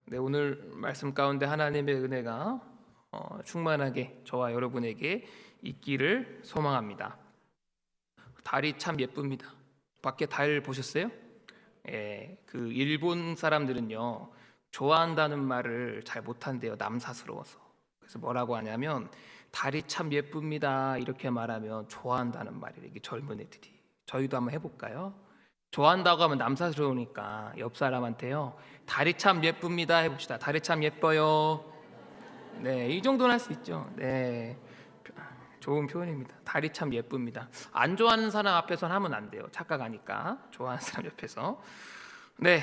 네, 오늘 말씀 가운데 하나님의 은혜가 충만하게 저와 여러분에게 있기를 소망합니다. 달이 참 예쁩니다. 밖에 달 보셨어요? 예, 그 일본 사람들은요 좋아한다는 말을 잘 못한대요. 남사스러워서. 그래서 뭐라고 하냐면 달이 참 예쁩니다 이렇게 말하면 좋아한다는 말이에요. 이게 젊은 애들이. 저희도 한번 해볼까요? 좋아한다고 하면 남사스러우니까 옆 사람한테요 달이 참 예쁩니다 해봅시다. 달이 참 예뻐요. 네, 이 정도는 할 수 있죠. 네, 좋은 표현입니다. 달이 참 예쁩니다. 안 좋아하는 사람 앞에서는 하면 안 돼요. 착각하니까. 좋아하는 사람 옆에서. 네,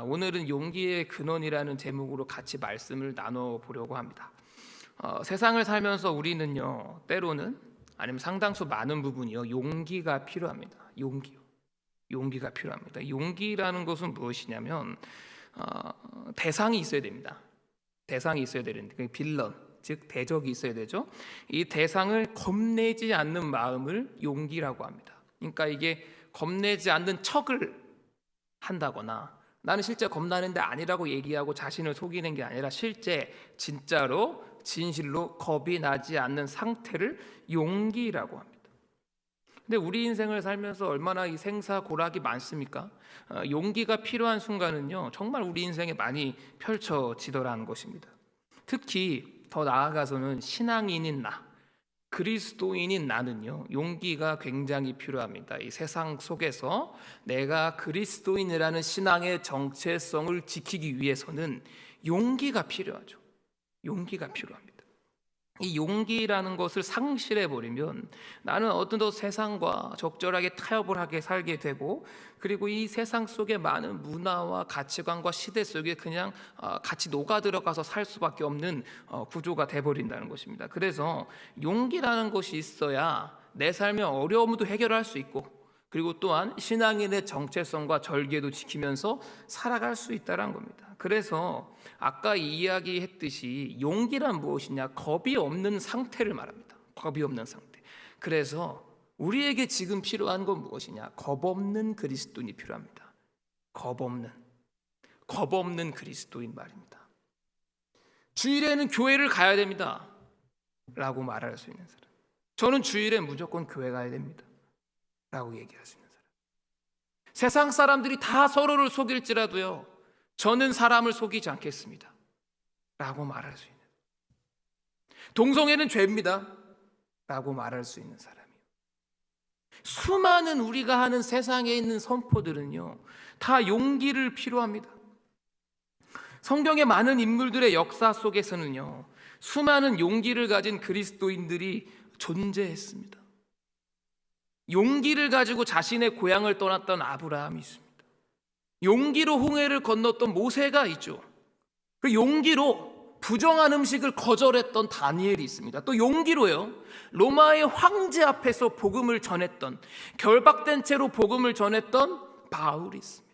오늘은 용기의 근원이라는 제목으로 같이 말씀을 나눠보려고 합니다. 세상을 살면서 우리는요 때로는 아니면 상당수 많은 부분이요 용기가 필요합니다. 용기가 필요합니다. 용기라는 것은 무엇이냐면 대상이 있어야 됩니다. 대상이 있어야 되는데 빌런, 즉 대적이 있어야 되죠. 이 대상을 겁내지 않는 마음을 용기라고 합니다. 그러니까 이게 겁내지 않는 척을 한다거나 나는 실제 겁나는데 아니라고 얘기하고 자신을 속이는 게 아니라 실제 진짜로 진실로 겁이 나지 않는 상태를 용기라고 합니다. 근데 우리 인생을 살면서 얼마나 이 생사고락이 많습니까? 용기가 필요한 순간은요 정말 우리 인생에 많이 펼쳐지더라는 것입니다. 특히 더 나아가서는 신앙인인 나, 그리스도인인 나는요 용기가 굉장히 필요합니다. 이 세상 속에서 내가 그리스도인이라는 신앙의 정체성을 지키기 위해서는 용기가 필요하죠. 용기가 필요합니다. 이 용기라는 것을 상실해 버리면 나는 어떤 세상과 적절하게 타협을 하게 살게 되고, 그리고 이 세상 속의 많은 문화와 가치관과 시대 속에 그냥 같이 녹아 들어가서 살 수밖에 없는 구조가 돼 버린다는 것입니다. 그래서 용기라는 것이 있어야 내 삶의 어려움도 해결할 수 있고, 그리고 또한 신앙인의 정체성과 절개도 지키면서 살아갈 수 있다는 겁니다. 그래서 아까 이야기했듯이 용기란 무엇이냐? 겁이 없는 상태를 말합니다. 겁이 없는 상태. 그래서 우리에게 지금 필요한 건 무엇이냐? 겁 없는 그리스도인이 필요합니다. 겁 없는 그리스도인 말입니다. 주일에는 교회를 가야 됩니다 라고 말할 수 있는 사람, 저는 주일에 무조건 교회 가야 됩니다 라고 얘기할 수 있는 사람, 세상 사람들이 다 서로를 속일지라도요 저는 사람을 속이지 않겠습니다 라고 말할 수 있는, 동성애는 죄입니다 라고 말할 수 있는 사람이요. 수많은 우리가 하는 세상에 있는 선포들은요 다 용기를 필요합니다. 성경의 많은 인물들의 역사 속에서는요 수많은 용기를 가진 그리스도인들이 존재했습니다. 용기를 가지고 자신의 고향을 떠났던 아브라함이 있습니다. 용기로 홍해를 건넜던 모세가 있죠. 그 용기로 부정한 음식을 거절했던 다니엘이 있습니다. 또 용기로요 로마의 황제 앞에서 복음을 전했던, 결박된 채로 복음을 전했던 바울이 있습니다.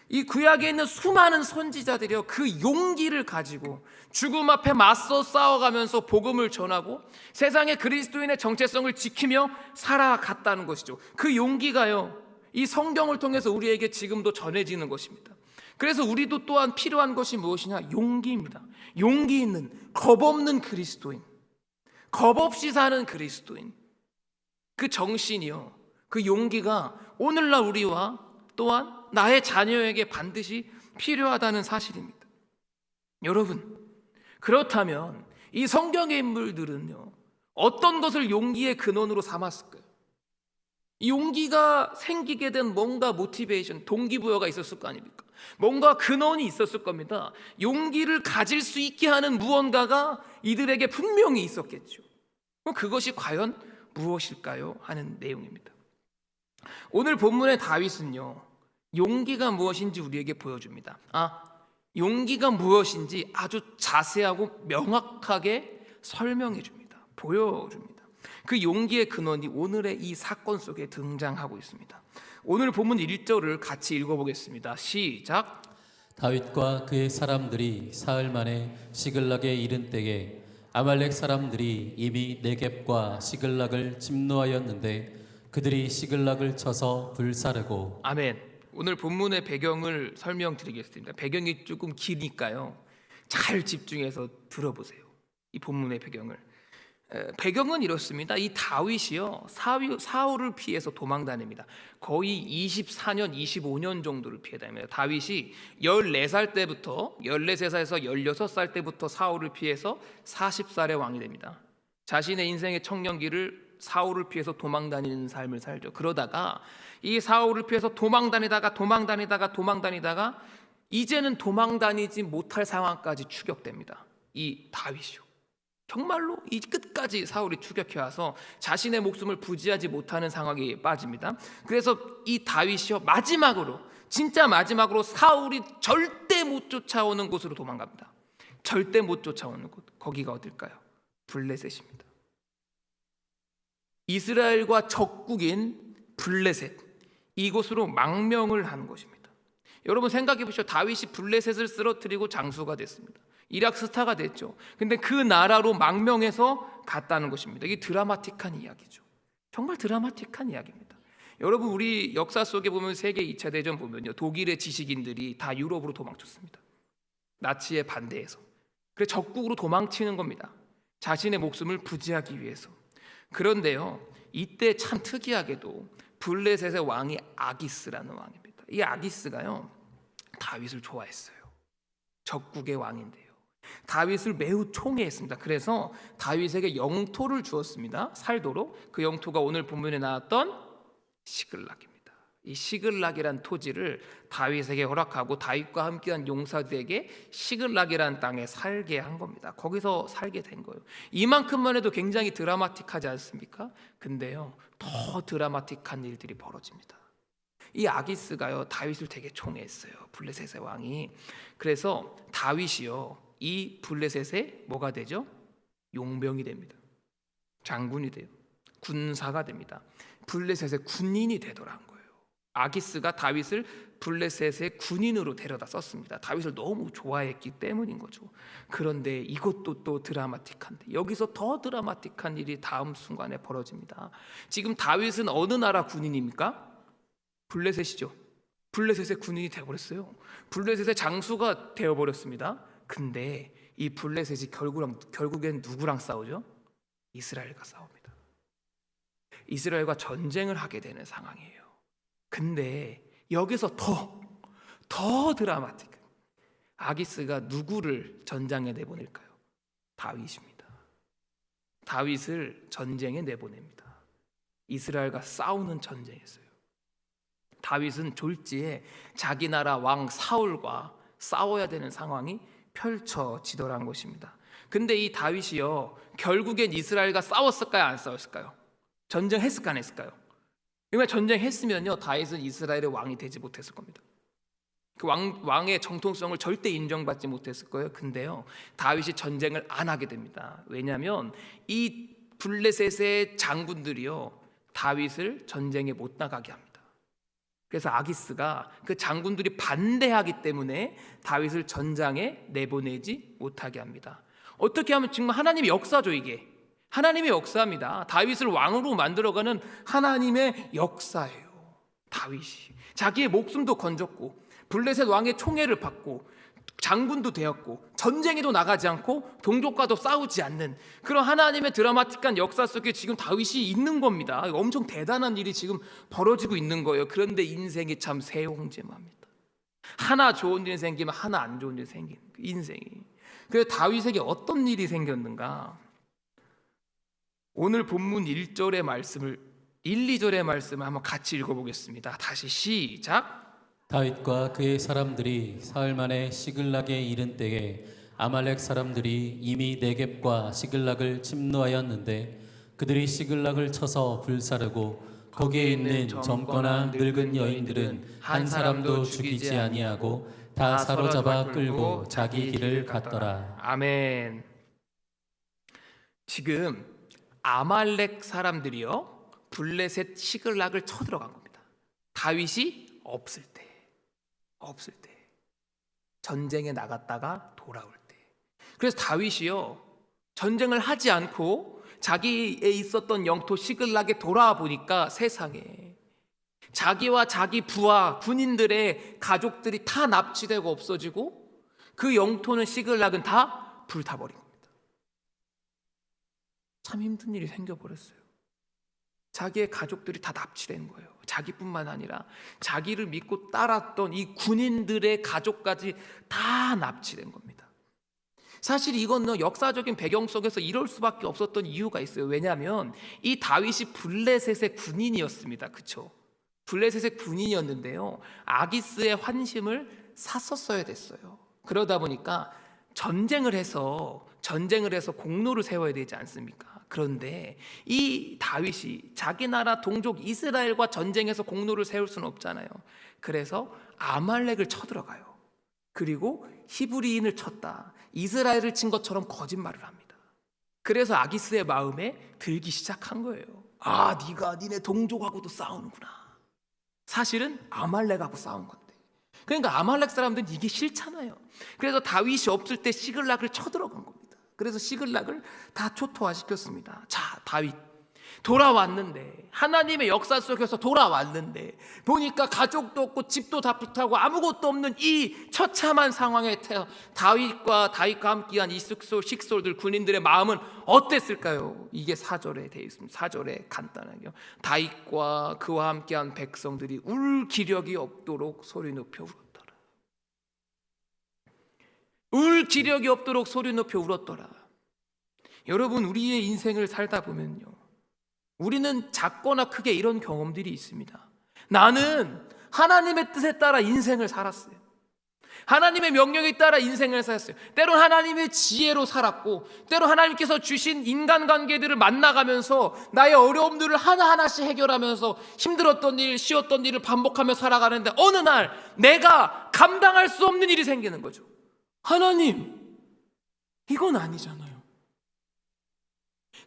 이 구약에 있는 수많은 선지자들이요 그 용기를 가지고 죽음 앞에 맞서 싸워가면서 복음을 전하고 세상의 그리스도인의 정체성을 지키며 살아갔다는 것이죠. 그 용기가요 이 성경을 통해서 우리에게 지금도 전해지는 것입니다. 그래서 우리도 또한 필요한 것이 무엇이냐? 용기입니다. 용기 있는, 겁 없는 그리스도인, 겁 없이 사는 그리스도인, 그 정신이요 그 용기가 오늘날 우리와 또한 나의 자녀에게 반드시 필요하다는 사실입니다. 여러분, 그렇다면 이 성경의 인물들은요 어떤 것을 용기의 근원으로 삼았을까요? 이 용기가 생기게 된 뭔가 모티베이션, 동기부여가 있었을 거 아닙니까? 뭔가 근원이 있었을 겁니다. 용기를 가질 수 있게 하는 무언가가 이들에게 분명히 있었겠죠. 그것이 과연 무엇일까요? 하는 내용입니다. 오늘 본문의 다윗은요 용기가 무엇인지 우리에게 보여줍니다. 용기가 무엇인지 아주 자세하고 명확하게 설명해 줍니다. 보여줍니다. 그 용기의 근원이 오늘의 이 사건 속에 등장하고 있습니다. 오늘 본문 1절을 같이 읽어보겠습니다. 시작. 다윗과 그의 사람들이 사흘 만에 시글락에 이른 때에 아말렉 사람들이 이미 네겝과 시글락을 침노하였는데 그들이 시글락을 쳐서 불사르고. 아멘. 오늘 본문의 배경을 설명드리겠습니다. 배경이 조금 기니까요. 잘 집중해서 들어보세요. 이 본문의 배경을. 배경은 이렇습니다. 이 다윗이요, 사울을 피해서 도망 다닙니다. 거의 24년, 25년 정도를 피해 다닙니다. 다윗이 14살 때부터 14살에서 16살 때부터 사울을 피해서 40살의 왕이 됩니다. 자신의 인생의 청년기를 사울을 피해서 도망 다니는 삶을 살죠. 그러다가 이 사울을 피해서 도망 다니다가 이제는 도망 다니지 못할 상황까지 추격됩니다. 이 다윗이요. 정말로 이 끝까지 사울이 추격해 와서 자신의 목숨을 부지하지 못하는 상황에 빠집니다. 그래서 이 다윗이요, 진짜 마지막으로 사울이 절대 못 쫓아오는 곳으로 도망갑니다. 절대 못 쫓아오는 곳, 거기가 어딜까요? 블레셋입니다. 이스라엘과 적국인 블레셋, 이곳으로 망명을 한 것입니다. 여러분 생각해 보시죠. 다윗이 블레셋을 쓰러뜨리고 장수가 됐습니다. 이락 스타가 됐죠. 근데 그 나라로 망명해서 갔다는 것입니다. 이게 드라마틱한 이야기죠. 정말 드라마틱한 이야기입니다. 여러분, 우리 역사 속에 보면 세계 2차 대전 보면요, 독일의 지식인들이 다 유럽으로 도망쳤습니다. 나치에 반대해서. 그래서 적국으로 도망치는 겁니다. 자신의 목숨을 부지하기 위해서. 그런데요, 이때 참 특이하게도 블레셋의 왕이 아기스라는 왕입니다. 이 아기스가요, 다윗을 좋아했어요. 적국의 왕인데요, 다윗을 매우 총애했습니다. 그래서 다윗에게 영토를 주었습니다. 살도록. 그 영토가 오늘 본문에 나왔던 시글락입니다. 이 시글락이란 토지를 다윗에게 허락하고 다윗과 함께한 용사들에게 시글락이란 땅에 살게 한 겁니다. 거기서 살게 된 거예요. 이만큼만 해도 굉장히 드라마틱하지 않습니까? 근데요, 더 드라마틱한 일들이 벌어집니다. 이 아기스가요, 다윗을 되게 총애했어요. 블레셋의 왕이. 그래서 다윗이요, 이 블레셋의 뭐가 되죠? 용병이 됩니다. 장군이 돼요. 군사가 됩니다. 블레셋의 군인이 되더란 거예요. 아기스가 다윗을 블레셋의 군인으로 데려다 썼습니다. 다윗을 너무 좋아했기 때문인 거죠. 그런데 이것도 또 드라마틱한데, 여기서 더 드라마틱한 일이 다음 순간에 벌어집니다. 지금 다윗은 어느 나라 군인입니까? 블레셋이죠. 블레셋의 군인이 되어버렸어요. 블레셋의 장수가 되어버렸습니다. 근데 이 블레셋이 결국엔 누구랑 싸우죠? 이스라엘과 싸웁니다. 이스라엘과 전쟁을 하게 되는 상황이에요. 근데 여기서 더 드라마틱, 아기스가 누구를 전장에 내보낼까요? 다윗입니다. 다윗을 전쟁에 내보냅니다. 이스라엘과 싸우는 전쟁이었어요. 다윗은 졸지에 자기 나라 왕 사울과 싸워야 되는 상황이 펼쳐지더란 것입니다. 근데 이 다윗이요, 결국엔 이스라엘과 싸웠을까요? 안 싸웠을까요? 전쟁했을까 안 했을까요? 정말 전쟁했으면요, 다윗은 이스라엘의 왕이 되지 못했을 겁니다. 그 왕의 정통성을 절대 인정받지 못했을 거예요. 근데요, 다윗이 전쟁을 안 하게 됩니다. 왜냐하면 이 블레셋의 장군들이요, 다윗을 전쟁에 못 나가게 합니다. 그래서 아기스가 그 장군들이 반대하기 때문에 다윗을 전장에 내보내지 못하게 합니다. 어떻게 하면 정말 하나님의 역사죠. 이게 하나님의 역사입니다. 다윗을 왕으로 만들어가는 하나님의 역사예요. 다윗이 자기의 목숨도 건졌고 블레셋 왕의 총애를 받고 장군도 되었고 전쟁에도 나가지 않고 동족과도 싸우지 않는 그런 하나님의 드라마틱한 역사 속에 지금 다윗이 있는 겁니다. 엄청 대단한 일이 지금 벌어지고 있는 거예요. 그런데 인생이 참 새옹지마입니다. 하나 좋은 일 생기면 하나 안 좋은 일 생기는 인생이. 그래서 다윗에게 어떤 일이 생겼는가? 오늘 본문 1절의 말씀을 1, 2절의 말씀을 한번 같이 읽어보겠습니다. 다시 시작. 다윗과 그의 사람들이 사흘 만에 시글락에 이른 때에 아말렉 사람들이 이미 네겝과 시글락을 침노하였는데 그들이 시글락을 쳐서 불사르고 거기에 있는 젊거나 늙은 여인들은 한 사람도 죽이지 아니하고 다 사로잡아 끌고 자기 길을 갔더라. 아멘. 지금 아말렉 사람들이요, 블레셋 시글락을 쳐들어간 겁니다. 다윗이 없을 때 전쟁에 나갔다가 돌아올 때. 그래서 다윗이요, 전쟁을 하지 않고 자기에 있었던 영토 시글락에 돌아와 보니까 세상에 자기와 자기 부하 군인들의 가족들이 다 납치되고 없어지고 그 영토는 시글락은 다 불타버린 겁니다. 참 힘든 일이 생겨버렸어요. 자기의 가족들이 다 납치된 거예요. 자기뿐만 아니라 자기를 믿고 따랐던 이 군인들의 가족까지 다 납치된 겁니다. 사실 이건 역사적인 배경 속에서 이럴 수밖에 없었던 이유가 있어요. 왜냐하면 이 다윗이 블레셋의 군인이었습니다. 그렇죠? 블레셋의 군인이었는데요, 아기스의 환심을 샀었어야 됐어요. 그러다 보니까 전쟁을 해서 공로를 세워야 되지 않습니까? 그런데 이 다윗이 자기 나라 동족 이스라엘과 전쟁에서 공로를 세울 수는 없잖아요. 그래서 아말렉을 쳐들어가요. 그리고 히브리인을 쳤다, 이스라엘을 친 것처럼 거짓말을 합니다. 그래서 아기스의 마음에 들기 시작한 거예요. 아, 네가 니네 동족하고도 싸우는구나. 사실은 아말렉하고 싸운 건데. 그러니까 아말렉 사람들은 이게 싫잖아요. 그래서 다윗이 없을 때 시글락을 쳐들어간 겁니다. 그래서 시글락을 다 초토화시켰습니다. 자, 다윗 돌아왔는데, 하나님의 역사 속에서 돌아왔는데 보니까 가족도 없고 집도 다 불타고 아무것도 없는 이 처참한 상황에 다윗과 함께한 이 식솔들 군인들의 마음은 어땠을까요? 이게 4절에 되어 있습니다. 4절에 간단하게요. 다윗과 그와 함께한 백성들이 울 기력이 없도록 소리 높여 울었더라. 울 기력이 없도록 소리 높여 울었더라. 여러분, 우리의 인생을 살다 보면요, 우리는 작거나 크게 이런 경험들이 있습니다. 나는 하나님의 뜻에 따라 인생을 살았어요. 하나님의 명령에 따라 인생을 살았어요. 때론 하나님의 지혜로 살았고, 때론 하나님께서 주신 인간관계들을 만나가면서 나의 어려움들을 하나하나씩 해결하면서 힘들었던 일, 쉬웠던 일을 반복하며 살아가는데 어느 날 내가 감당할 수 없는 일이 생기는 거죠. 하나님, 이건 아니잖아요.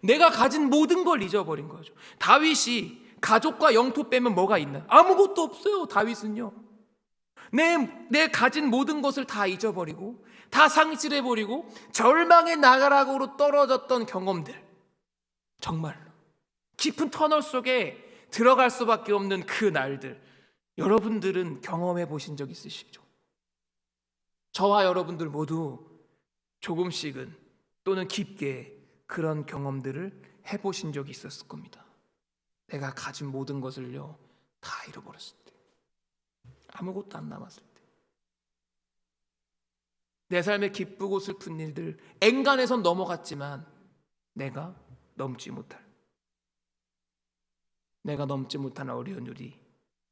내가 가진 모든 걸 잊어버린 거죠. 다윗이 가족과 영토 빼면 뭐가 있나요? 아무것도 없어요. 다윗은요, 내 가진 모든 것을 다 잊어버리고 다 상실해버리고 절망의 나가락으로 떨어졌던 경험들, 정말로 깊은 터널 속에 들어갈 수밖에 없는 그 날들, 여러분들은 경험해 보신 적 있으시죠? 저와 여러분들 모두 조금씩은 또는 깊게 그런 경험들을 해보신 적이 있었을 겁니다. 내가 가진 모든 것을요 다 잃어버렸을 때, 아무것도 안 남았을 때, 내 삶에 기쁘고 슬픈 일들 엔간해선 넘어갔지만 내가 넘지 못한 어려운 일이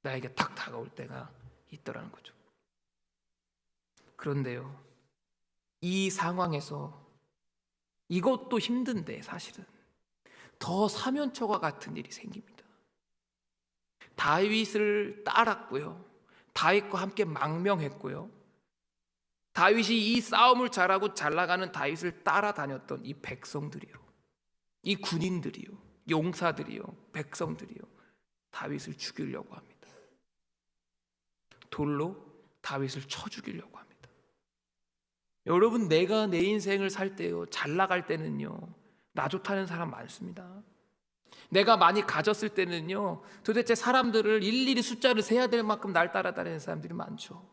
나에게 탁 다가올 때가 있더라는 거죠. 그런데요, 이 상황에서 이것도 힘든데 사실은 더 사면초가 같은 일이 생깁니다. 다윗을 따랐고요, 다윗과 함께 망명했고요, 다윗이 이 싸움을 잘하고 잘 나가는 다윗을 따라다녔던 이 백성들이요, 이 군인들이요, 용사들이요, 백성들이요, 다윗을 죽이려고 합니다. 돌로 다윗을 쳐 죽이려고 합니다. 여러분, 내가 내 인생을 살 때요, 잘 나갈 때는요 나 좋다는 사람 많습니다. 내가 많이 가졌을 때는요 도대체 사람들을 일일이 숫자를 세야 될 만큼 날 따라다니는 사람들이 많죠.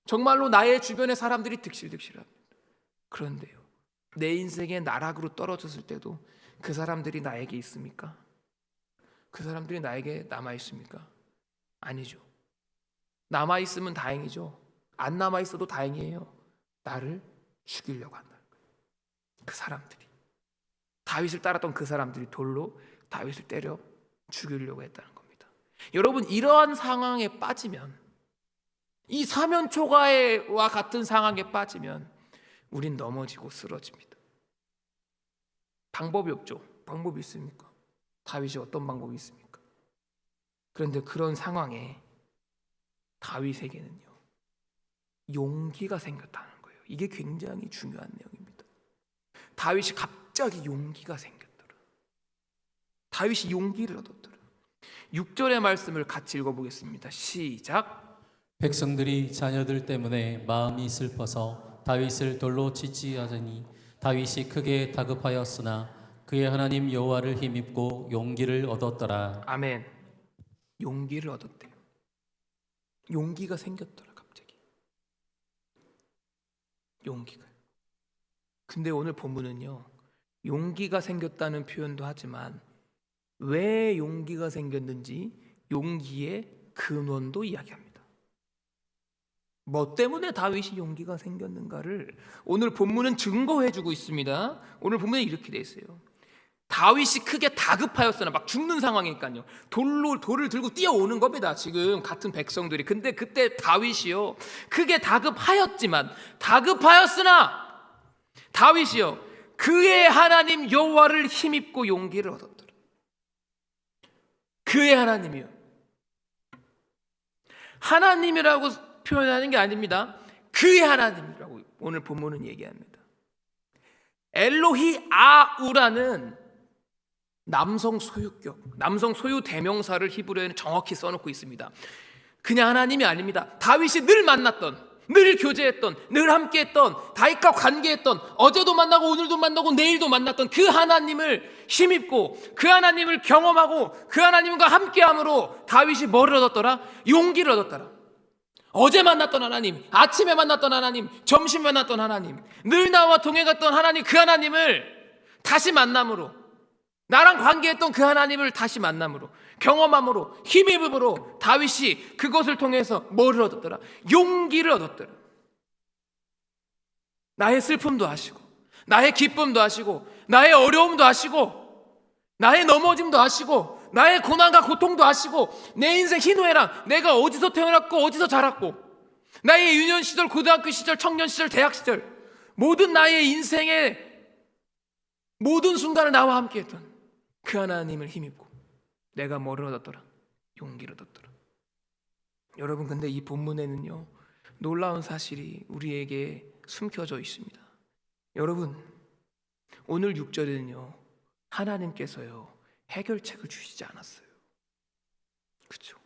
정말로 나의 주변의 사람들이 득실득실합니다. 그런데요, 내 인생의 나락으로 떨어졌을 때도 그 사람들이 나에게 있습니까? 그 사람들이 나에게 남아있습니까? 아니죠. 남아있으면 다행이죠. 안 남아있어도 다행이에요. 나를 죽이려고 한다는 거예요. 그 사람들이, 다윗을 따랐던 그 사람들이 돌로 다윗을 때려 죽이려고 했다는 겁니다. 여러분, 이러한 상황에 빠지면, 이 사면초가와 같은 상황에 빠지면 우린 넘어지고 쓰러집니다. 방법이 없죠. 방법이 있습니까? 다윗이 어떤 방법이 있습니까? 그런데 그런 상황에 다윗에게는요 용기가 생겼다는 거예요. 이게 굉장히 중요한 내용입니다. 다윗이 갑자기 용기가 생겼더라. 다윗이 용기를 얻었더라. 6절의 말씀을 같이 읽어보겠습니다. 시작. 백성들이 자녀들 때문에 마음이 슬퍼서 다윗을 돌로 치지하더니 다윗이 크게 다급하였으나 그의 하나님 여호와를 힘입고 용기를 얻었더라. 아멘. 용기를 얻었대요. 용기가 생겼더라, 갑자기. 용기가. 근데 오늘 본문은요, 용기가 생겼다는 표현도 하지만 왜 용기가 생겼는지 용기의 근원도 이야기합니다. 뭐 때문에 다윗이 용기가 생겼는가를 오늘 본문은 증거해주고 있습니다. 오늘 본문에 이렇게 돼 있어요. 다윗이 크게 다급하였으나, 막 죽는 상황이니까요, 돌을 들고 뛰어오는 겁니다, 지금 같은 백성들이. 근데 그때 다윗이요, 크게 다급하였으나 다윗이요, 그의 하나님 여호와를 힘입고 용기를 얻었더라. 그의 하나님이요. 하나님이라고 표현하는 게 아닙니다. 그의 하나님이라고 오늘 본문은 얘기합니다. 엘로히 아우라는 남성 소유격, 남성 소유 대명사를 히브리어에는 정확히 써놓고 있습니다. 그냥 하나님이 아닙니다. 다윗이 늘 만났던, 늘 교제했던, 늘 함께했던, 다윗과 관계했던, 어제도 만나고 오늘도 만나고 내일도 만났던 그 하나님을 힘입고 그 하나님을 경험하고 그 하나님과 함께함으로 다윗이 뭐를 얻었더라? 용기를 얻었더라. 어제 만났던 하나님, 아침에 만났던 하나님, 점심에 만났던 하나님, 늘 나와 동행했던 하나님, 그 하나님을 다시 만남으로, 나랑 관계했던 그 하나님을 다시 만남으로, 경험함으로, 힘입음으로 다윗이 그것을 통해서 뭐를 얻었더라? 용기를 얻었더라. 나의 슬픔도 아시고, 나의 기쁨도 아시고, 나의 어려움도 아시고, 나의 넘어짐도 아시고, 나의 고난과 고통도 아시고, 내 인생 희노애락, 내가 어디서 태어났고 어디서 자랐고, 나의 유년 시절, 고등학교 시절, 청년 시절, 대학 시절, 모든 나의 인생의 모든 순간을 나와 함께했던 그 하나님을 힘입고 내가 뭐를 얻었더라? 용기를 얻었더라. 여러분, 근데 이 본문에는요, 놀라운 사실이 우리에게 숨겨져 있습니다. 여러분, 오늘 6절에는요, 하나님께서요, 해결책을 주시지 않았어요. 그렇죠?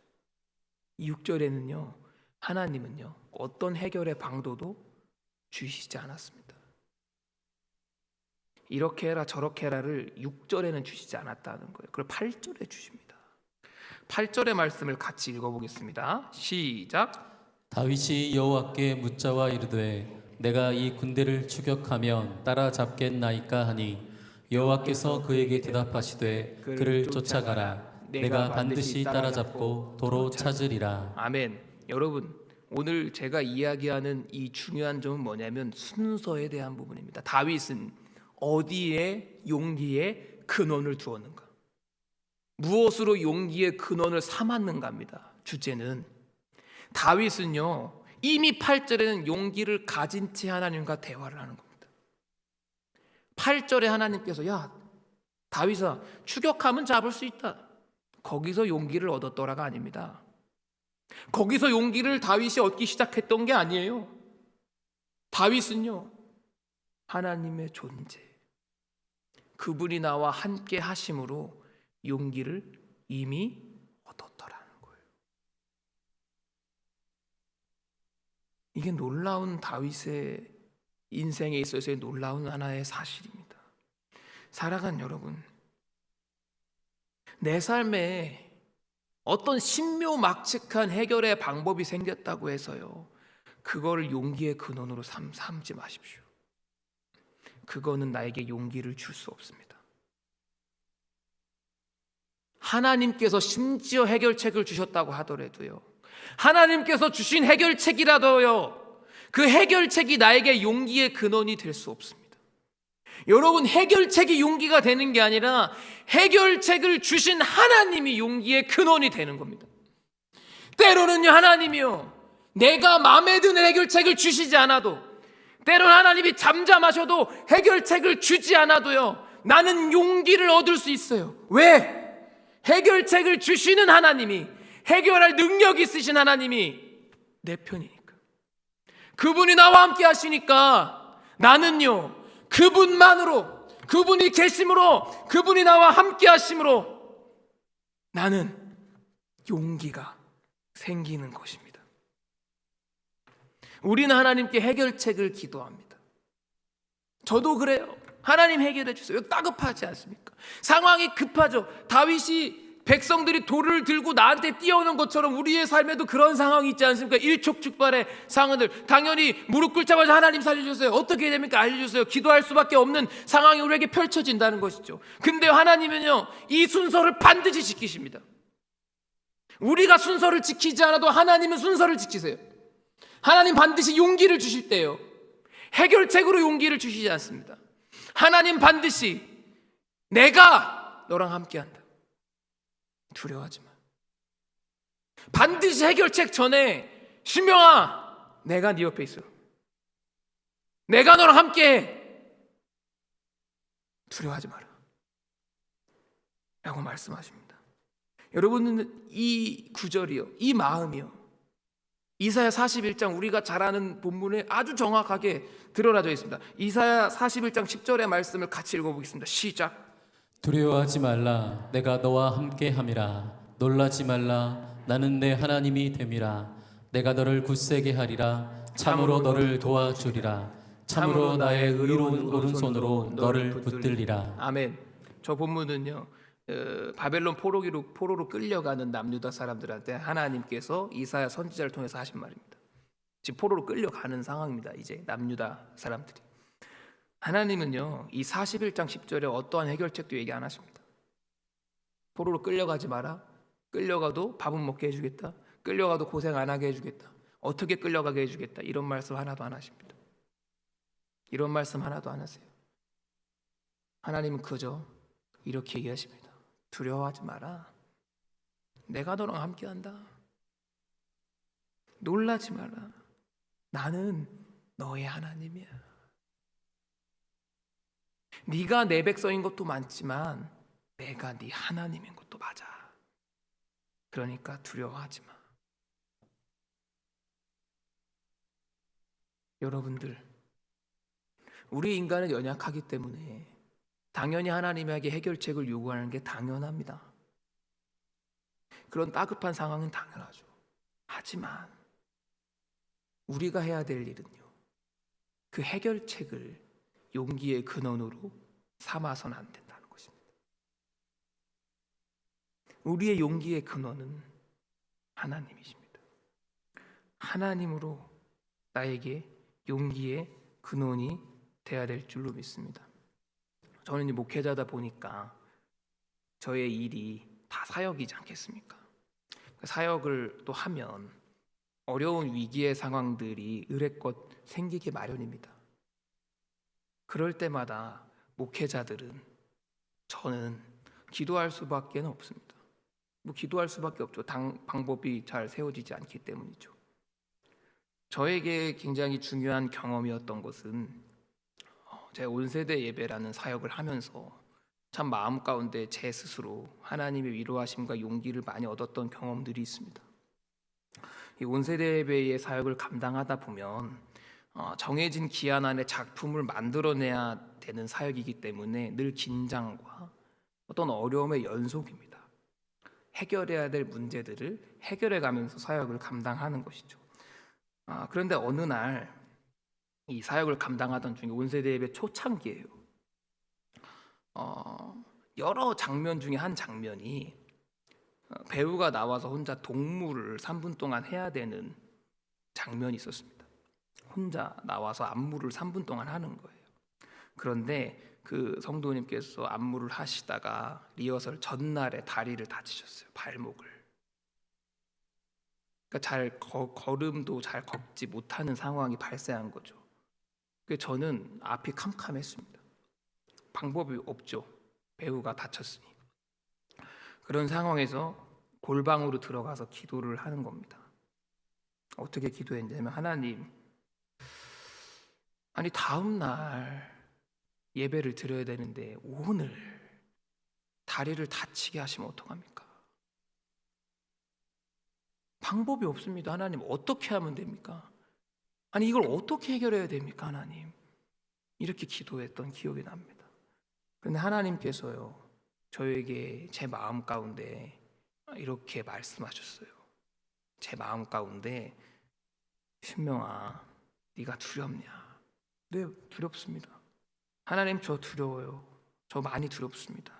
이 6절에는요, 하나님은요, 어떤 해결의 방도도 주시지 않았습니다. 이렇게 해라 저렇게 해라를 6절에는 주시지 않았다는 거예요. 그걸 8절에 주십니다. 8절의 말씀을 같이 읽어보겠습니다. 시작. 다윗이 여호와께 묻자와 이르되 내가 이 군대를 추격하면 따라잡겠나이까 하니 여호와께서 그에게 대답하시되 그를 쫓아가라. 내가 반드시 따라잡고 도로 찾으리라. 아멘. 여러분, 오늘 제가 이야기하는 이 중요한 점은 뭐냐면 순서에 대한 부분입니다. 다윗은 어디에 용기의 근원을 두었는가, 무엇으로 용기의 근원을 삼았는가입니다. 주제는 다윗은요, 이미 8절에는 용기를 가진 채 하나님과 대화를 하는 겁니다. 8절에 하나님께서 야 다윗아, 추격하면 잡을 수 있다, 거기서 용기를 얻었더라가 아닙니다. 거기서 용기를 다윗이 얻기 시작했던 게 아니에요. 다윗은요, 하나님의 존재, 그분이 나와 함께 하심으로 용기를 이미 얻었더라는 거예요. 이게 놀라운 다윗의 인생에 있어서의 놀라운 하나의 사실입니다. 사랑하는 여러분, 내 삶에 어떤 신묘막측한 해결의 방법이 생겼다고 해서요, 그거를 용기의 근원으로 삼지 마십시오. 그거는 나에게 용기를 줄 수 없습니다. 하나님께서 심지어 해결책을 주셨다고 하더라도요, 하나님께서 주신 해결책이라도요, 그 해결책이 나에게 용기의 근원이 될 수 없습니다. 여러분, 해결책이 용기가 되는 게 아니라 해결책을 주신 하나님이 용기의 근원이 되는 겁니다. 때로는요, 하나님이요, 내가 마음에 드는 해결책을 주시지 않아도, 때로는 하나님이 잠잠하셔도 해결책을 주지 않아도요, 나는 용기를 얻을 수 있어요. 왜? 해결책을 주시는 하나님이, 해결할 능력 있으신 하나님이 내 편이니까. 그분이 나와 함께 하시니까 나는요, 그분만으로, 그분이 계심으로, 그분이 나와 함께 하심으로 나는 용기가 생기는 것입니다. 우리는 하나님께 해결책을 기도합니다. 저도 그래요. 하나님 해결해 주세요. 다급하지 않습니까? 상황이 급하죠. 다윗이 백성들이 돌을 들고 나한테 뛰어오는 것처럼 우리의 삶에도 그런 상황이 있지 않습니까? 일촉즉발의 상황들. 당연히 무릎 꿇자마자 하나님 살려주세요. 어떻게 해야 됩니까? 알려주세요. 기도할 수밖에 없는 상황이 우리에게 펼쳐진다는 것이죠. 근데 하나님은요, 이 순서를 반드시 지키십니다. 우리가 순서를 지키지 않아도 하나님은 순서를 지키세요. 하나님 반드시 용기를 주실 때요, 해결책으로 용기를 주시지 않습니다. 하나님 반드시 내가 너랑 함께한다. 두려워하지 마. 반드시 해결책 전에 신명아, 내가 네 옆에 있어. 내가 너랑 함께해. 두려워하지 마라 라고 말씀하십니다. 여러분은 이 구절이요, 이 마음이요, 이사야 41장 우리가 잘 아는 본문에 아주 정확하게 드러나져 있습니다. 이사야 41장 10절의 말씀을 같이 읽어보겠습니다. 시작. 두려워하지 말라. 내가 너와 함께함이라. 놀라지 말라. 나는 내 하나님이 됨이라. 내가 너를 굳세게 하리라. 참으로 너를 도와주리라. 참으로 나의 의로운 오른손으로 너를 붙들리라. 아멘. 저 본문은요, 바벨론 포로로 끌려가는 남유다 사람들한테 하나님께서 이사야 선지자를 통해서 하신 말입니다. 지금 포로로 끌려가는 상황입니다. 이제 남유다 사람들이. 하나님은요, 이 41장 10절에 어떠한 해결책도 얘기 안 하십니다. 포로로 끌려가지 마라. 끌려가도 밥은 먹게 해주겠다. 끌려가도 고생 안 하게 해주겠다. 어떻게 끌려가게 해주겠다. 이런 말씀 하나도 안 하십니다. 이런 말씀 하나도 안 하세요. 하나님은 그저 이렇게 얘기하십니다. 두려워하지 마라. 내가 너랑 함께한다. 놀라지 마라. 나는 너의 하나님이야. 네가 내 백성인 것도 많지만 내가 네 하나님인 것도 맞아. 그러니까 두려워하지 마. 여러분들, 우리 인간은 연약하기 때문에 당연히 하나님에게 해결책을 요구하는 게 당연합니다. 그런 따급한 상황은 당연하죠. 하지만 우리가 해야 될 일은요, 그 해결책을 용기의 근원으로 삼아서는 안 된다는 것입니다. 우리의 용기의 근원은 하나님이십니다. 하나님으로 나에게 용기의 근원이 돼야 될 줄로 믿습니다. 저는 목회자다 보니까 저의 일이 다 사역이지 않겠습니까? 사역을 또 하면 어려운 위기의 상황들이 의례껏 생기게 마련입니다. 그럴 때마다 목회자들은, 저는 기도할 수밖에 없습니다. 기도할 수밖에 없죠. 방법이 잘 세워지지 않기 때문이죠. 저에게 굉장히 중요한 경험이었던 것은, 제 온세대 예배라는 사역을 하면서 참 마음 가운데 제 스스로 하나님의 위로하심과 용기를 많이 얻었던 경험들이 있습니다. 이 온세대 예배의 사역을 감당하다 보면 정해진 기한 안에 작품을 만들어내야 되는 사역이기 때문에 늘 긴장과 어떤 어려움의 연속입니다. 해결해야 될 문제들을 해결해가면서 사역을 감당하는 것이죠. 그런데 어느 날 이 사역을 감당하던 중에 온세대 예배 초창기예요. 여러 장면 중에 한 장면이 배우가 나와서 혼자 동물을 3분 동안 해야 되는 장면이 있었습니다. 혼자 나와서 안무를 3분 동안 하는 거예요. 그런데 그 성도님께서 안무를 하시다가 리허설 전날에 다리를 다치셨어요. 발목을. 그러니까 걸음도 잘 걷지 못하는 상황이 발생한 거죠. 그래서 저는 앞이 캄캄했습니다. 방법이 없죠. 배우가 다쳤으니. 그런 상황에서 골방으로 들어가서 기도를 하는 겁니다. 어떻게 기도했냐면, 하나님, 아니 다음 날 예배를 드려야 되는데 오늘 다리를 다치게 하시면 어떡합니까? 방법이 없습니다. 하나님, 어떻게 하면 됩니까? 아니 이걸 어떻게 해결해야 됩니까? 하나님, 이렇게 기도했던 기억이 납니다. 그런데 하나님께서요, 저에게 제 마음 가운데 이렇게 말씀하셨어요. 제 마음 가운데, 신명아, 네가 두렵냐? 네, 두렵습니다. 하나님, 저 두려워요. 저 많이 두렵습니다.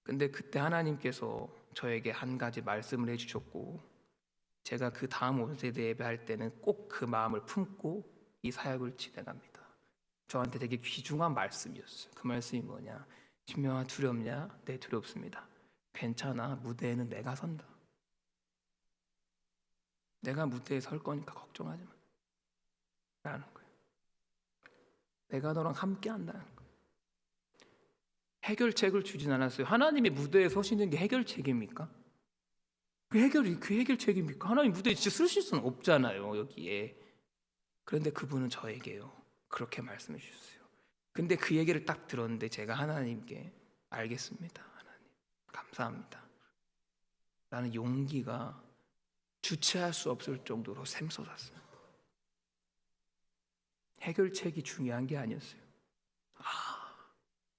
근데 그때 하나님께서 저에게 한 가지 말씀을 해주셨고, 제가 그 다음 5세대 예배할 때는 꼭 그 마음을 품고 이 사역을 진행합니다. 저한테 되게 귀중한 말씀이었어요. 그 말씀이 뭐냐? 신명아, 두렵냐? 네, 두렵습니다. 괜찮아, 무대에는 내가 선다. 내가 무대에 설 거니까 걱정하지 마 라는 거예요. 내가 너랑 함께 한다는 거예요. 해결책을 주진 않았어요. 하나님이 무대에 서시는 게 해결책입니까? 그 해결책입니까? 하나님 무대에 진짜 쓰실 수는 없잖아요, 여기에. 그런데 그분은 저에게요, 그렇게 말씀해 주셨어요. 근데 그 얘기를 딱 들었는데 제가 하나님께, 알겠습니다, 하나님, 감사합니다 라는 용기가 주체할 수 없을 정도로 샘솟았어요. 해결책이 중요한 게 아니었어요.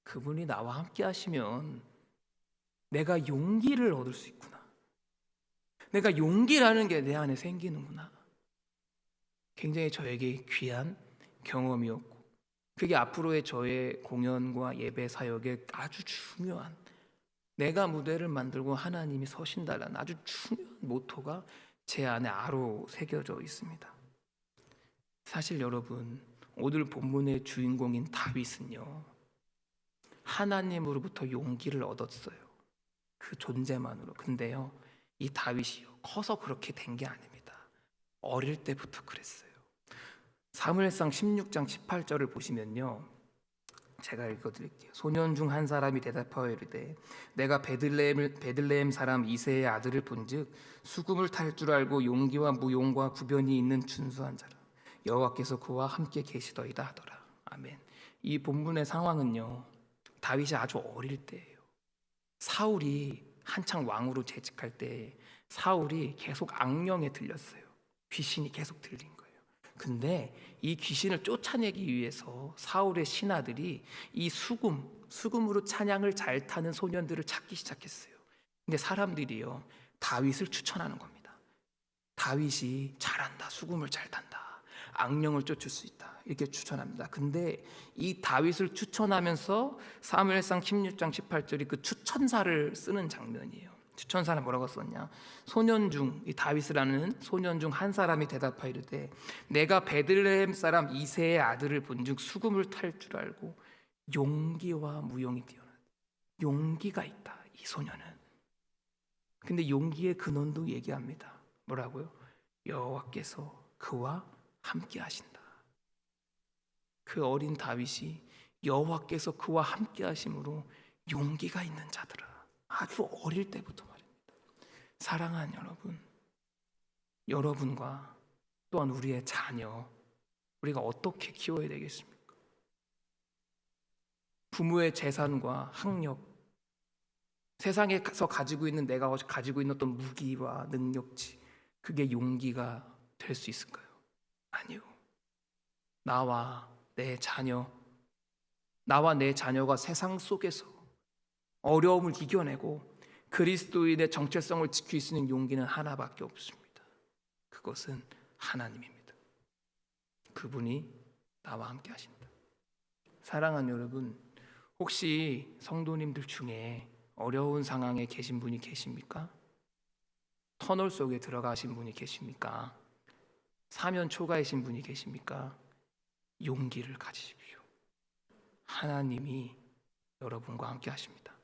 그분이 나와 함께 하시면 내가 용기를 얻을 수 있구나. 내가 용기라는 게 내 안에 생기는구나. 굉장히 저에게 귀한 경험이었고, 그게 앞으로의 저의 공연과 예배 사역에 아주 중요한, 내가 무대를 만들고 하나님이 서신다라는 아주 중요한 모토가 제 안에 아로 새겨져 있습니다. 사실 여러분, 오늘 본문의 주인공인 다윗은요, 하나님으로부터 용기를 얻었어요. 그 존재만으로. 근데요, 이 다윗이요, 커서 그렇게 된 게 아닙니다. 어릴 때부터 그랬어요. 사무엘상 16장 18절을 보시면요, 제가 읽어드릴게요. 소년 중 한 사람이 대답하여 이르되 내가 베들레헴 사람 이새의 아들을 본즉 수금을 탈 줄 알고 용기와 무용과 구변이 있는 준수한 자라. 여호와께서 그와 함께 계시더이다 하더라. 아멘. 이 본문의 상황은요, 다윗이 아주 어릴 때예요. 사울이 한창 왕으로 재직할 때 사울이 계속 악령에 들렸어요. 귀신이 계속 들린 거예요. 근데 이 귀신을 쫓아내기 위해서 사울의 신하들이 이 수금으로 찬양을 잘 타는 소년들을 찾기 시작했어요. 근데 사람들이요, 다윗을 추천하는 겁니다. 다윗이 잘한다, 수금을 잘 탄다, 악령을 쫓을 수 있다, 이렇게 추천합니다. 근데 이 다윗을 추천하면서 사무엘상 16장 18절이 그 추천사를 쓰는 장면이에요. 추천사는 뭐라고 썼냐? 소년 중, 이 다윗이라는 소년 중 한 사람이 대답하이르되 내가 베들레헴 사람 이새의 아들을 본즉 수금을 탈 줄 알고 용기와 무용이 뛰어나다. 용기가 있다, 이 소년은. 근데 용기의 근원도 얘기합니다. 뭐라고요? 여호와께서 그와 함께 하신다. 그 어린 다윗이 여호와께서 그와 함께 하심으로 용기가 있는 자들아. 아주 어릴 때부터 말입니다. 사랑하는 여러분, 여러분과 또한 우리의 자녀, 우리가 어떻게 키워야 되겠습니까? 부모의 재산과 학력, 세상에서 가지고 있는, 내가 가지고 있는 어떤 무기와 능력치, 그게 용기가 될 수 있을까요? 아니요. 나와 내 자녀가 세상 속에서 어려움을 이겨내고 그리스도인의 정체성을 지킬 수 있는 용기는 하나밖에 없습니다. 그것은 하나님입니다. 그분이 나와 함께 하신다. 사랑하는 여러분, 혹시 성도님들 중에 어려운 상황에 계신 분이 계십니까? 터널 속에 들어가신 분이 계십니까? 사면 초가이신 분이 계십니까? 용기를 가지십시오. 하나님이 여러분과 함께 하십니다.